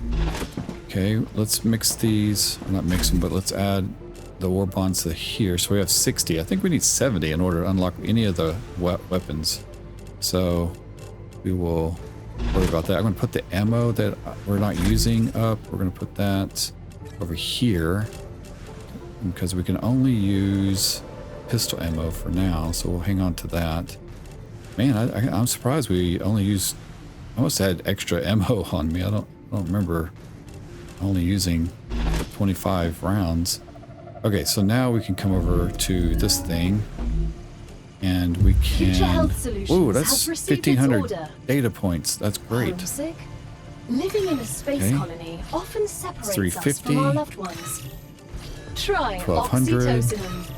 Okay, let's mix these. Or not mix them, but let's add the war bonds to here. So we have 60. I think we need 70 in order to unlock any of the weapons. So we will worry about that. I'm going to put the ammo that we're not using up. We're going to put that over here because we can only use pistol ammo for now. So we'll hang on to that. Man, I'm surprised we only used. I almost had extra ammo on me. I don't remember only using 25 rounds. Okay, so now we can come over to this thing, and we can. Ooh, that's 1,500 data points. That's great. Homesick? Living in a space colony often separates us from our loved ones. Try 1,200. oxytocin,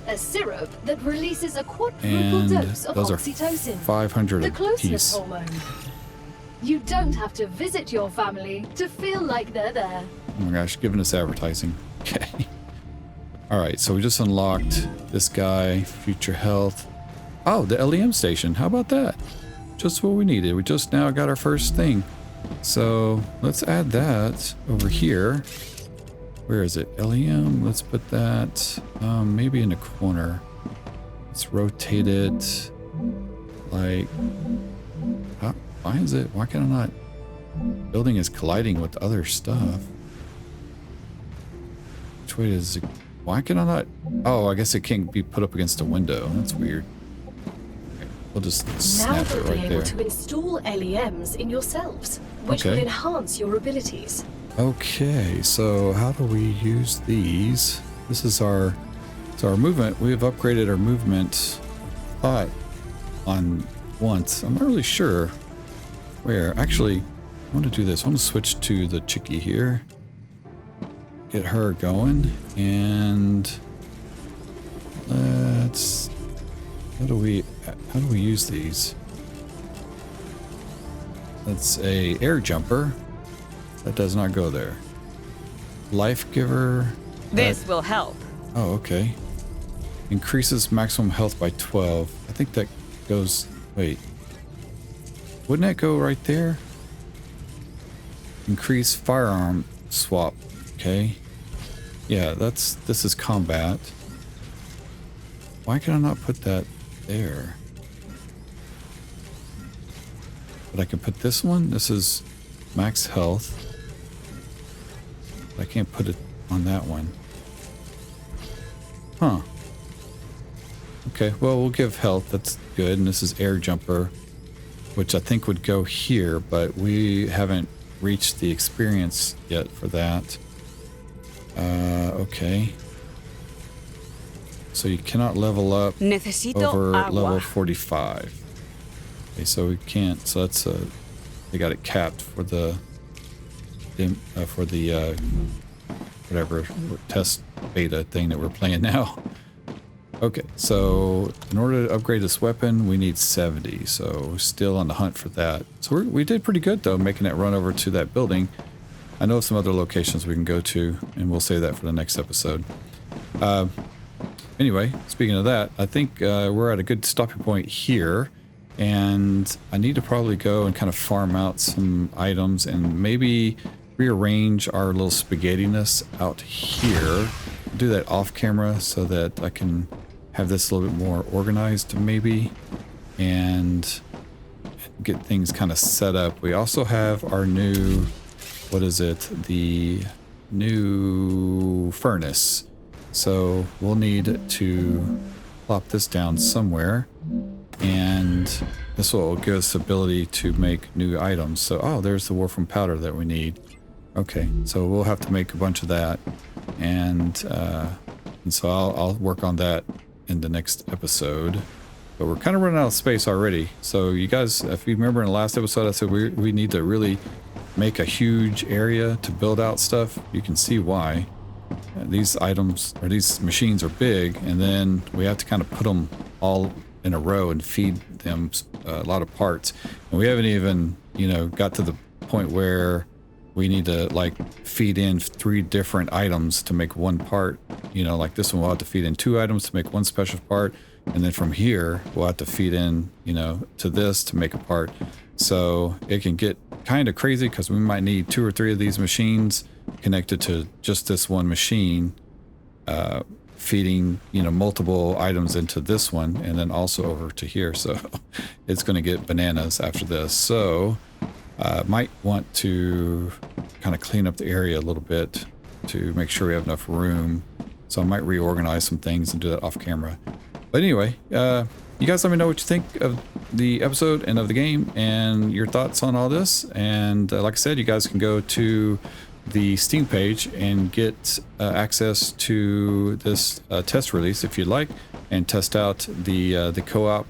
a syrup that releases a quadruple dose of those oxytocin, are 500 the closeness apiece. hormone. You don't have to visit your family to feel like they're there. Oh my gosh, giving us advertising. Okay. All right, so we just unlocked this guy, future health. Oh, the LEM station. How about that? Just what we needed. We just now got our first thing. So let's add that over here. Where is it? LEM. Let's put that maybe in a corner. Let's rotate it like. Why is it? Why can I not? Building is colliding with other stuff. Which way does it? Why can I not? Oh, I guess it can't be put up against a window. That's weird. Okay, we'll just snap it right there. Now you'll be able to install LEMs in yourselves, which will enhance your abilities. Okay, so how do we use these? This is our movement. We have upgraded our movement on once. I'm not really sure where. Actually, I want to do this. I want to switch to the chickie here. Get her going, and let's. How do we use these? That's a air jumper. That does not go there. Life giver. This will help. Oh, okay. Increases maximum health by 12. I think that goes. Wait. Wouldn't that go right there? Increase firearm swap. Okay. Yeah, this is combat. Why can I not put that there? But I can put this one. This is max health. I can't put it on that one. Huh. Okay, well, we'll give health. That's good. And this is air jumper, which I think would go here, but we haven't reached the experience yet for that. Okay. So you cannot level up over level 45. Okay, so we can't. So that's they got it capped for the whatever test beta thing that we're playing now. Okay, so in order to upgrade this weapon, we need 70. So we're still on the hunt for that. So we did pretty good though, making that run over to that building. I know some other locations we can go to, and we'll save that for the next episode. Anyway, speaking of that, I think we're at a good stopping point here, and I need to probably go and kind of farm out some items and maybe rearrange our little spaghettiness out here. Do that off camera so that I can have this a little bit more organized maybe, and get things kind of set up. We also have our new, what is it? The new furnace. So we'll need to plop this down somewhere, and this will give us the ability to make new items. So, oh, there's the Wolfram powder that we need. Okay, so we'll have to make a bunch of that, and so I'll work on that in the next episode. But we're kind of running out of space already. So you guys, if you remember in the last episode, I said we need to really make a huge area to build out stuff. You can see why. These items, or these machines, are big, and then we have to kind of put them all in a row and feed them a lot of parts. And we haven't even, you know, got to the point where we need to like feed in 3 different items to make one part. You know, like this one we'll have to feed in 2 items to make one special part, and then from here we'll have to feed in, you know, to this to make a part. So it can get kind of crazy because we might need 2 or 3 of these machines connected to just this one machine, feeding, you know, multiple items into this one and then also over to here. So it's going to get bananas after this. So might want to kind of clean up the area a little bit to make sure we have enough room. So I might reorganize some things and do that off camera. But anyway, you guys let me know what you think of the episode and of the game and your thoughts on all this. And like I said, you guys can go to the Steam page and get access to this test release if you'd like, and test out the co-op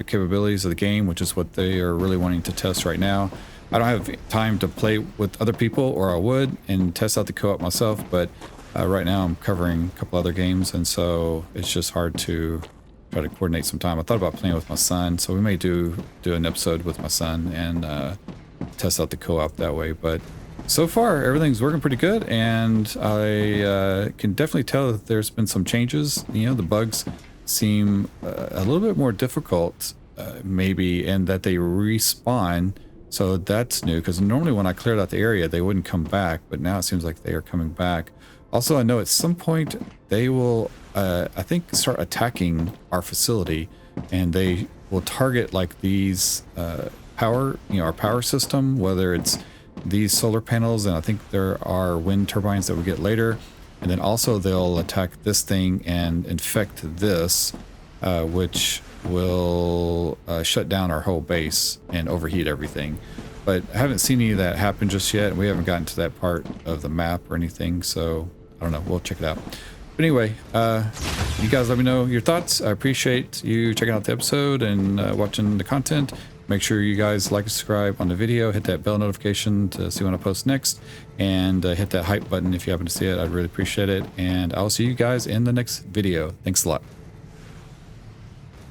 capabilities of the game, which is what they are really wanting to test right now. I don't have time to play with other people, or I would, and test out the co-op myself, but right now I'm covering a couple other games, and so it's just hard to try to coordinate some time. I thought about playing with my son, so we may do an episode with my son and test out the co-op that way. But so far everything's working pretty good, and I can definitely tell that there's been some changes. You know, the bugs seem a little bit more difficult maybe, and that they respawn. So that's new, because normally when I cleared out the area they wouldn't come back, but now it seems like they are coming back. Also, I know at some point they will I think start attacking our facility, and they will target like these power, you know, our power system, whether it's these solar panels, and I think there are wind turbines that we get later, and then also they'll attack this thing and infect this, which will shut down our whole base and overheat everything. But I haven't seen any of that happen just yet. We haven't gotten to that part of the map or anything, so I don't know, we'll check it out. But anyway, you guys let me know your thoughts. I appreciate you checking out the episode and watching the content. Make sure you guys like and subscribe on the video, hit that bell notification to see when I post next, and hit that hype button if you happen to see it. I'd really appreciate it, and I'll see you guys in the next video. Thanks a lot.